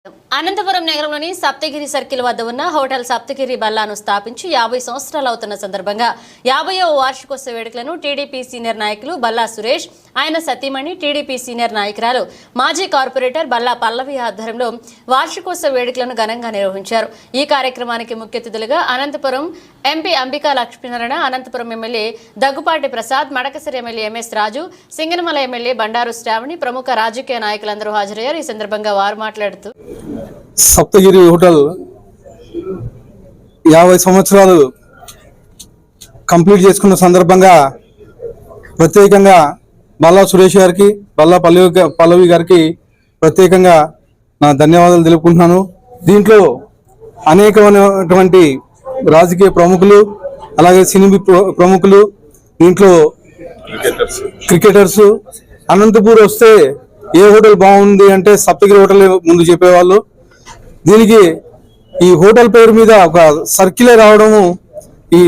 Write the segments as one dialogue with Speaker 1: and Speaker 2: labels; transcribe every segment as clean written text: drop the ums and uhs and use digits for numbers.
Speaker 1: అనంతపురం నగరంలోని సప్తగిరి సర్కిల్ వద్ద ఉన్న హోటల్ సప్తగిరి బల్లాను స్థాపించి 50 సంవత్సరాలు అవుతున్న సందర్భంగా 50వ వార్షికోత్సవ వేడుకలను టీడీపీ సీనియర్ నాయకులు బల్లా సురేష్, ఆయన సతీమణి టీడీపీ సీనియర్ నాయకురాలు మాజీ కార్పొరేటర్ బల్లా పల్లవి ఆధ్వర్యంలో వార్షికోత్సవ వేడుకలను ఘనంగా నిర్వహించారు. ఈ కార్యక్రమానికి ముఖ్య అతిథులుగా Anantapuram MP Ambika Lakshminarayana, Anantapuram MLA Daggupati Prasad, Madakasira MLA MS Raju, Singanamala MLA Bandaru Sravani, ప్రముఖ రాజకీయ నాయకులందరూ హాజరయ్యారు. ఈ సందర్భంగా వారు మాట్లాడుతూ
Speaker 2: సప్తగిరి హోటల్ 50 సంవత్సరాలు కంప్లీట్ చేసుకున్న సందర్భంగా ప్రత్యేకంగా బల్లా సురేష్ గారికి, బల్లా పల్లవి గారికి ప్రత్యేకంగా నా ధన్యవాదాలు తెలుపుకుంటున్నాను. దీంట్లో అనేకమైనటువంటి రాజకీయ ప్రముఖులు, అలాగే సినీ ప్రముఖులు, దీంట్లో క్రికెటర్స్. అనంతపూర్ వస్తే ఏ హోటల్ బాగుంది అంటే సప్తగిరి హోటల్ ముందు చెప్పేవాళ్ళు. దీనికి ఈ హోటల్ పేరు మీద ఒక సర్కిలే రావడము ఈ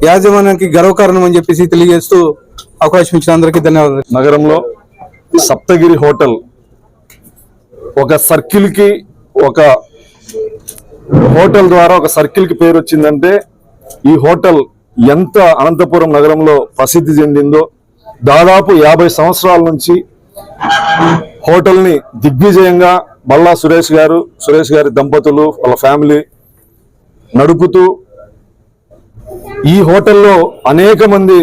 Speaker 2: యాజమాన్యానికి గర్వకారణం అని చెప్పేసి తెలియజేస్తూ అవకాశం ఇచ్చిన అందరికీ ధన్యవాదాలు.
Speaker 3: నగరంలో సప్తగిరి హోటల్ ఒక సర్కిల్ కి, ఒక హోటల్ ద్వారా ఒక సర్కిల్ కి పేరు వచ్చిందంటే ఈ హోటల్ ఎంత అనంతపురం నగరంలో ప్రసిద్ధి చెందిందో. దాదాపు 50 సంవత్సరాల నుంచి హోటల్ ని దిగ్విజయంగా బల్లా సురేష్ గారి దంపతులు, వాళ్ళ ఫ్యామిలీ నడుపుతూ ఈ హోటల్లో అనేక మంది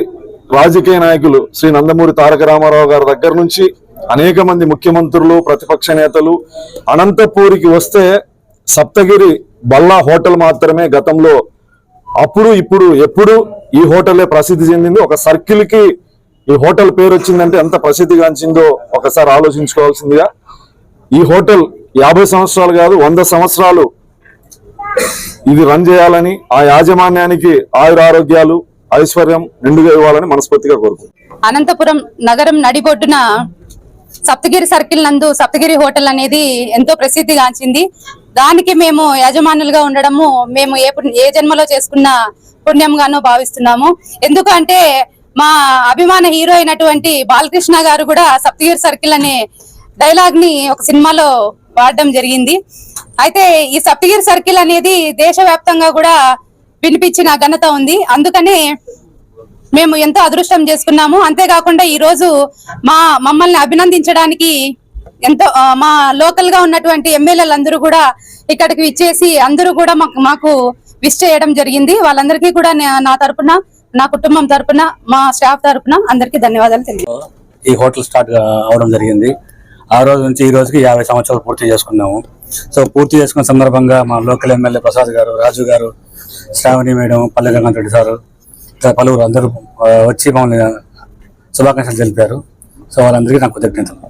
Speaker 3: రాజకీయ నాయకులు, శ్రీ నందమూరి తారక రామారావు గారి దగ్గర నుంచి అనేక మంది ముఖ్యమంత్రులు, ప్రతిపక్ష నేతలు అనంతపూరికి వస్తే సప్తగిరి బల్లా హోటల్ మాత్రమే గతంలో, అప్పుడు ఇప్పుడు ఎప్పుడు ఈ హోటలే ప్రసిద్ధి చెందింది. ఒక సర్కిల్ కి ఈ హోటల్ పేరు వచ్చిందంటే ఎంత ప్రసిద్ధిగాంచిందో ఒకసారి ఆలోచించుకోవాల్సిందిగా. ఈ హోటల్ 50 సంవత్సరాలు కాదు, 100 సంవత్సరాలు ఇది రన్ చేయాలని, ఆ యాజమాన్యానికి ఆయురారోగ్యాలు, ఐశ్వర్యం నిండుగా ఇవ్వాలని మనస్ఫూర్తిగా కోరుకుంటున్నాను.
Speaker 4: అనంతపురం నగరం నడిబొడ్డున సప్తగిరి సర్కిల్ నందు సప్తగిరి హోటల్ అనేది ఎంతో ప్రసిద్ధిగాంచింది. దానికి మేము యజమానులుగా ఉండడము మేము ఏ జన్మలో చేసుకున్న పుణ్యంగానో భావిస్తున్నాము. ఎందుకంటే మా అభిమాన హీరో అయినటువంటి బాలకృష్ణ గారు కూడా సప్తగిరి సర్కిల్ అనే డైలాగ్ ని ఒక సినిమాలో వాడడం జరిగింది. అయితే ఈ సప్తగిరి సర్కిల్ అనేది దేశవ్యాప్తంగా కూడా వినిపించిన ఘనత ఉంది. అందుకనే మేము ఎంతో అదృష్టం చేసుకున్నాము. అంతేకాకుండా ఈ రోజు మమ్మల్ని అభినందించడానికి ఎంతో మా లోకల్ గా ఉన్నటువంటి ఎమ్మెల్యేలందరూ కూడా ఇక్కడికి విచ్చేసి అందరూ కూడా మాకు విష్ చేయడం జరిగింది. వాళ్ళందరికీ కూడా నా తరపున, నా కుటుంబం తరపున, మా స్టాఫ్ తరపున అందరికీ ధన్యవాదాలు తెలియజేస్తాను.
Speaker 5: ఈ హోటల్ స్టార్ట్ అవడం జరిగింది. ఆ రోజు నుంచి ఈ రోజుకి 50 సంవత్సరాలు పూర్తి చేసుకున్నాము. సో పూర్తి చేసుకున్న సందర్భంగా మా లోకల్ ఎమ్మెల్యే ప్రసాద్ గారు, రాజు గారు, శ్రావణి మేడం, పల్లె రంగనాథ్ రెడ్డి సారు, పలువురు అందరూ వచ్చి మమ్మల్ని శుభాకాంక్షలు తెలిపారు. సో వాళ్ళందరికీ నాకు కృతజ్ఞతలు.